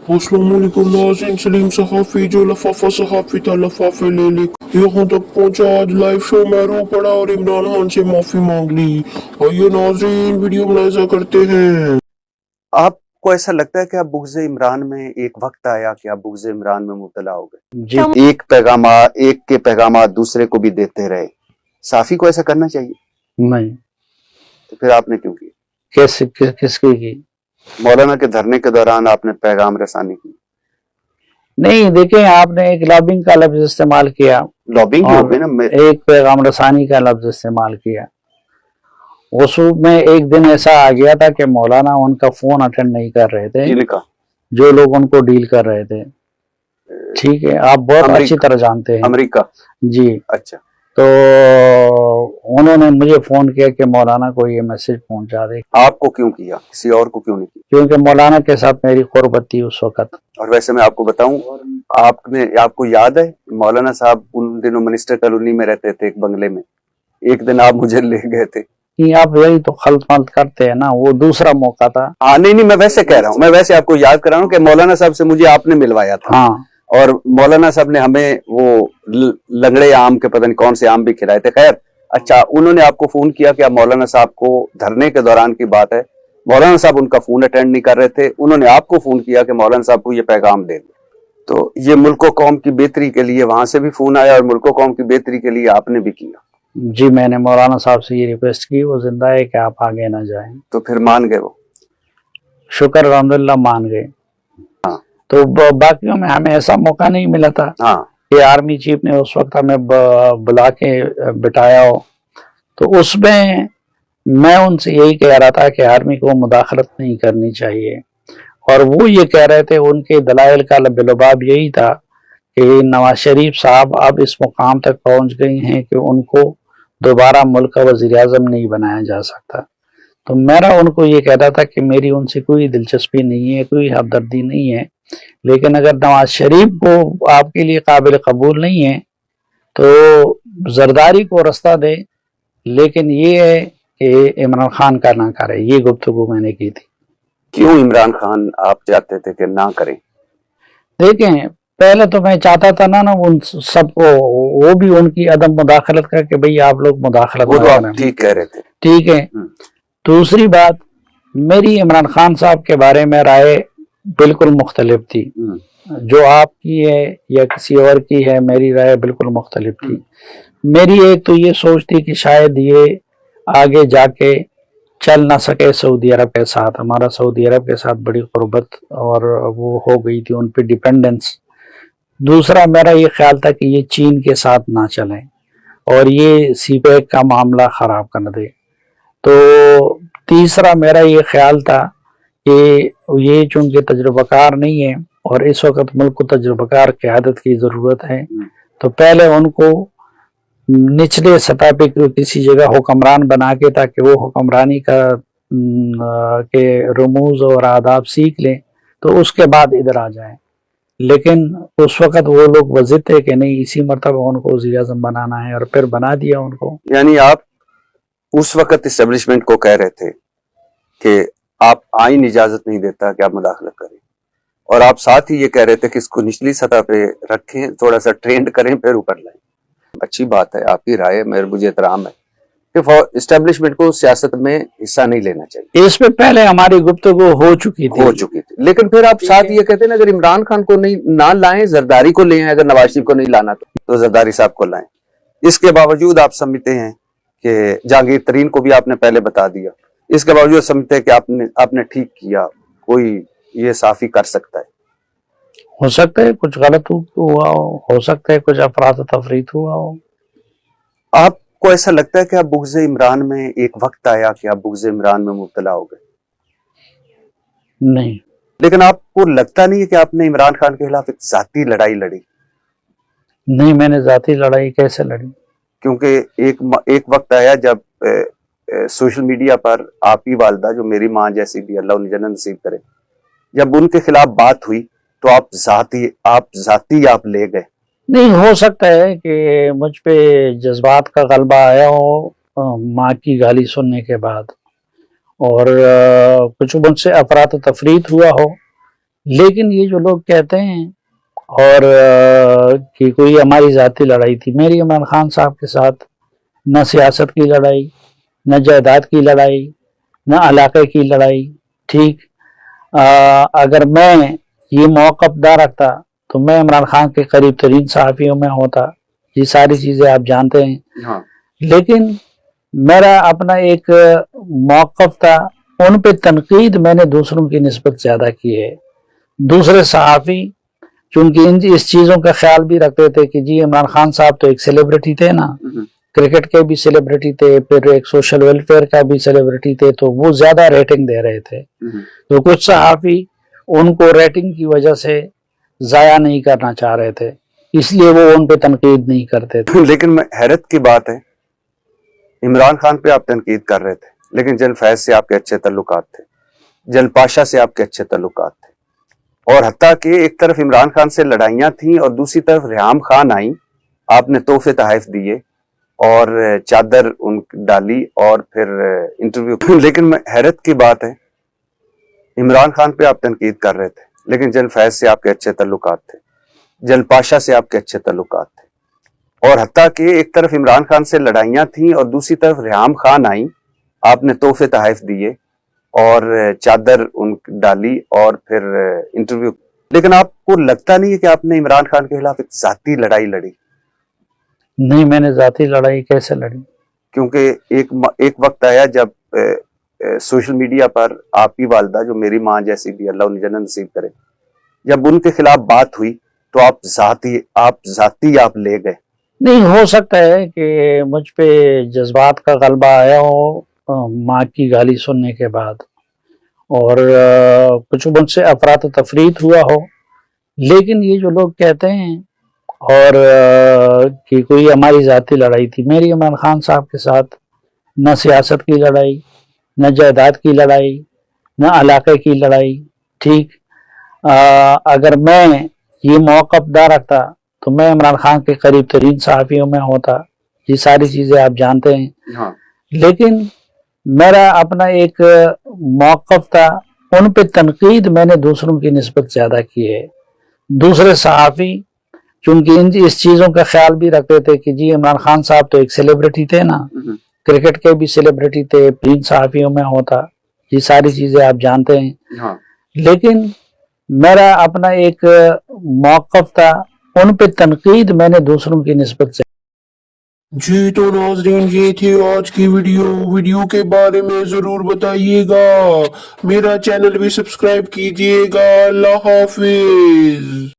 अस्सलामुअलैकुम नाज़रीन, सलीम सहाफ़ी जो लफाफा सहाफ़ी था लफाफे ले ले यहाँ तक पहुँचा। आज लाइव शो में रो पड़ा और इमरान खान से माफी मांग ली। आइए नाज़रीन वीडियो मुलाहिज़ा करते हैं। आपको ऐसा लगता है कि आप बुग़्ज़ इमरान में एक वक्त आया कि आप बुग़्ज़ इमरान में मुब्तला हो गए? जी, एक के पैगाम दूसरे को भी देते रहे। साफ़ी को ऐसा करना चाहिए? नहीं। तो फिर आपने क्यों की? किसकी की? मौलाना के धरने के दौरान आपने पैगाम रसानी की। नहीं, देखें, आपने एक लॉबिंग का लफ्ज इस्तेमाल किया, लॉबिंग हो गई ना। एक पैगाम रसानी का लफ्ज इस्तेमाल किया। उस में एक दिन ऐसा आ गया था कि मौलाना उनका फोन अटेंड नहीं कर रहे थे, जो लोग उनको डील कर रहे थे। ठीक है, आप बहुत अच्छी तरह जानते हैं। अमेरिका जी। अच्छा। तो उन्होंने मुझे फोन किया कि मौलाना को ये मैसेज पहुंचा दे। आपको क्यों किया, किसी और को क्यों नहीं किया? क्योंकि मौलाना के साथ मेरी कुर्बत थी उस वक्त। और वैसे मैं आपको बताऊं, आपको याद है मौलाना साहब उन दिनों मिनिस्टर कॉलोनी में रहते थे एक बंगले में। एक दिन आप मुझे ले गए थे। आप यही तो खल्त मल्त करते हैं ना, वो दूसरा मौका था। हाँ, नहीं, मैं वैसे कह रहा हूँ, मैं वैसे आपको याद करा रहा हूँ कि मौलाना साहब से मुझे आपने मिलवाया था। हाँ। और मौलाना साहब ने हमें वो लंगड़े आम के पता नहीं कौन से आम भी खिलाए थे। खैर, अच्छा, उन्होंने आपको फोन किया कि आप मौलाना साहब को धरने के दौरान की बात है, मौलाना साहब उनका फोन अटेंड नहीं कर रहे थे, उन्होंने आपको फोन किया कि मौलाना साहब को ये पैगाम दे दो। तो ये मुल्क कौम की बेहतरी के लिए वहां से भी फोन आया और मुल्क कौम की बेहतरी के लिए आपने भी किया। जी, मैंने मौलाना साहब से ये रिक्वेस्ट की, वो जिंदा है, कि आप आगे ना जाएं। तो फिर मान गए वो? शुक्र अल्हम्दुलिल्लाह मान गए। हाँ। तो बाकियों में हमें ऐसा मौका नहीं मिला था। हाँ। कि आर्मी चीफ ने उस वक्त हमें बुला के बिठाया हो, तो उसमें मैं उनसे यही कह रहा था कि आर्मी को मुदाखलत नहीं करनी चाहिए, और वो ये कह रहे थे, उनके दलाइल का लबलबाब यही था कि नवाज शरीफ साहब अब इस मुकाम तक पहुंच गई हैं कि उनको दोबारा मुल्क का वजीर आजम नहीं बनाया जा सकता। तो मेरा उनको ये कहता था कि मेरी उनसे कोई दिलचस्पी नहीं है, कोई हमदर्दी नहीं है, लेकिन अगर नवाज शरीफ को आपके लिए काबिल कबूल नहीं है तो जरदारी को रास्ता दे, लेकिन ये है कि इमरान खान का ना करे। ये गुफ्तगू मैंने की थी। क्यों इमरान खान आप चाहते थे कि ना करें? देखें, पहले तो मैं चाहता था ना उन सबको, वो भी उनकी अदम मुदाखलत का कि भाई आप लोग मुदाखलत वो तो आप ठीक कह रहे थे। ठीक है। दूसरी बात, मेरी इमरान खान साहब के बारे में राय बिल्कुल मुख्तलिफ थी। जो आपकी है या किसी और की है, मेरी राय बिल्कुल मुख्तलिफ थी। मेरी एक तो ये सोच थी कि शायद ये आगे जाके चल ना सके सऊदी अरब के साथ। हमारा सऊदी अरब के साथ बड़ी कुर्बत और वो हो गई थी, उन पे डिपेंडेंस। दूसरा मेरा ये ख्याल था कि ये चीन के साथ ना चले और ये सीपैक का मामला खराब कर दे। तो तीसरा मेरा ये ख्याल था कि ये चूंकि तजुर्बाकार नहीं है और इस वक्त मुल्क को तजुर्बाकार क़यादत की ज़रूरत है, तो पहले उनको निचले सतह पे किसी जगह हुक्मरान बना के, ताकि वो हुक्मरानी का के रमूज और आदाब सीख लें, तो उसके बाद इधर आ जाएं। लेकिन उस वक्त वो लोग वज़िद थे कि नहीं, इसी मरतबा उनको वज़ीर आज़म बनाना है, और फिर बना दिया उनको। यानी आप उस वक्त इस्टेब्लिशमेंट को कह रहे थे कि आप आइन इजाजत नहीं देता कि आप मुदाखलत करें, और आप साथ ही ये कह रहे थे कि इसको निचली सतह पे रखें, थोड़ा सा ट्रेंड करें, फिर ऊपर लाएं। अच्छी बात है, आपकी राय है, मुझे एहतराम है कि इस्टेब्लिशमेंट को सियासत में हिस्सा नहीं लेना चाहिए। इसमें पहले हमारी गुफ्तगू हो चुकी थी। लेकिन फिर आप साथ ये कहते हैं ना, अगर इमरान खान को नहीं ना लाएं, जरदारी को ले आए। अगर नवाज शरीफ को नहीं लाना तो जरदारी साहब को लाएं। इसके बावजूद आप समझते हैं कि जहांगीर तरीन को भी आपने पहले बता दिया, इसके बावजूद समझते हैं कि आपने ठीक किया, कोई ये साफी कर सकता है? हो सकता है कुछ गलत हुआ हो सकता है कुछ अफरात तफरीत हुआ हो। आपको ऐसा लगता है कि आप बुग़्ज़ इमरान में एक वक्त आया कि आप बुग़्ज़ इमरान में मुब्तला हो गए? नहीं। लेकिन आपको लगता नहीं है कि आपने इमरान खान के खिलाफ एक जाती लड़ाई लड़ी? नहीं, मैंने जाती लड़ाई कैसे लड़ी? क्योंकि एक वक्त आया जब सोशल मीडिया पर आपकी वालदा, जो मेरी माँ जैसी भी, अल्लाह उन्हें जन्नत नसीब करे, जब उनके खिलाफ बात हुई तो आप जाती ले गए। नहीं, हो सकता है कि मुझ पे जज्बात का गलबा आया हो माँ की गाली सुनने के बाद, और कुछ मुझसे अफरात तफरीत हुआ हो, لیکن یہ جو لوگ کہتے ہیں اور کہ کوئی ہماری ذاتی لڑائی تھی، میری عمران خان صاحب کے ساتھ نہ سیاست کی لڑائی، نہ جائیداد کی لڑائی، نہ علاقے کی لڑائی. ٹھیک، اگر میں یہ موقف نہ رکھتا تو میں عمران خان کے قریب ترین صحافیوں میں ہوتا. یہ ساری چیزیں آپ جانتے ہیں. ہاں لیکن میرا اپنا ایک موقف تھا، ان پہ تنقید میں نے دوسروں کی نسبت زیادہ کی ہے. دوسرے صحافی چونکہ اس چیزوں کا خیال بھی رکھتے تھے کہ جی عمران خان صاحب تو ایک سیلیبریٹی تھے نا، کرکٹ کے بھی سیلیبریٹی تھے، پھر ایک سوشل ویلفیئر کا بھی سیلیبریٹی تھے، تو وہ زیادہ ریٹنگ دے رہے تھے. تو کچھ صحافی ان کو ریٹنگ کی وجہ سے ضائع نہیں کرنا چاہ رہے تھے، اس لیے وہ ان پہ تنقید نہیں کرتے تھے. لیکن حیرت کی بات ہے، عمران خان پہ آپ تنقید کر رہے تھے لیکن جل فیض سے آپ کے اچھے تعلقات تھے، جل پاشا سے آپ کے اچھے تعلقات تھے، اور حتیٰ کہ ایک طرف عمران خان سے لڑائیاں تھیں اور دوسری طرف ریحام خان آئیں، آپ نے تحفے تحائف دیے اور چادر ان ڈالی اور پھر انٹرویو. لیکن حیرت کی بات ہے، عمران خان پہ آپ تنقید کر رہے تھے لیکن جل فیض سے آپ کے اچھے تعلقات تھے، جل پاشا سے آپ کے اچھے تعلقات تھے، اور حتیٰ کہ ایک طرف عمران خان سے لڑائیاں تھیں اور دوسری طرف ریحام خان آئیں، آپ نے تحفے تحائف دیے اور چادر ان ڈالی اور پھر انٹرویو. لیکن آپ کو لگتا نہیں ہے کہ آپ نے عمران خان کے خلاف ایک ذاتی لڑائی لڑی؟ نہیں، میں نے ذاتی لڑائی کیسے لڑی؟ کیونکہ ایک وقت آیا جب سوشل میڈیا پر آپ کی والدہ، جو میری ماں جیسی بھی، اللہ انہیں جنت نصیب کرے، جب ان کے خلاف بات ہوئی تو آپ لے گئے. نہیں، ہو سکتا ہے کہ مجھ پہ جذبات کا غلبہ آیا ہو ماں کی گالی سننے کے بعد، اور کچھ مجھ سے افراط تفریط ہوا ہو. لیکن یہ جو لوگ کہتے ہیں اور کہ کوئی ہماری ذاتی لڑائی تھی، میری عمران خان صاحب کے ساتھ نہ سیاست کی لڑائی، نہ جائیداد کی لڑائی، نہ علاقے کی لڑائی. ٹھیک، اگر میں یہ موقف نہ رکھتا تو میں عمران خان کے قریب ترین صحافیوں میں ہوتا. یہ ساری چیزیں آپ جانتے ہیں. لیکن میرا اپنا ایک موقف تھا، ان پہ تنقید میں نے دوسروں کی نسبت زیادہ کی ہے. دوسرے صحافی چونکہ اس چیزوں کا خیال بھی رکھتے تھے کہ جی عمران خان صاحب تو ایک سیلیبریٹی تھے نا، کرکٹ کے بھی سیلیبریٹی تھے، ترین صحافیوں میں ہوتا. یہ ساری چیزیں آپ جانتے ہیں. لیکن میرا اپنا ایک موقف تھا، ان پہ تنقید میں نے دوسروں کی نسبت سے. جی تو ناظرین، یہ تھی آج کی ویڈیو کے بارے میں ضرور بتائیے گا. میرا چینل بھی سبسکرائب کیجیے گا. اللہ حافظ.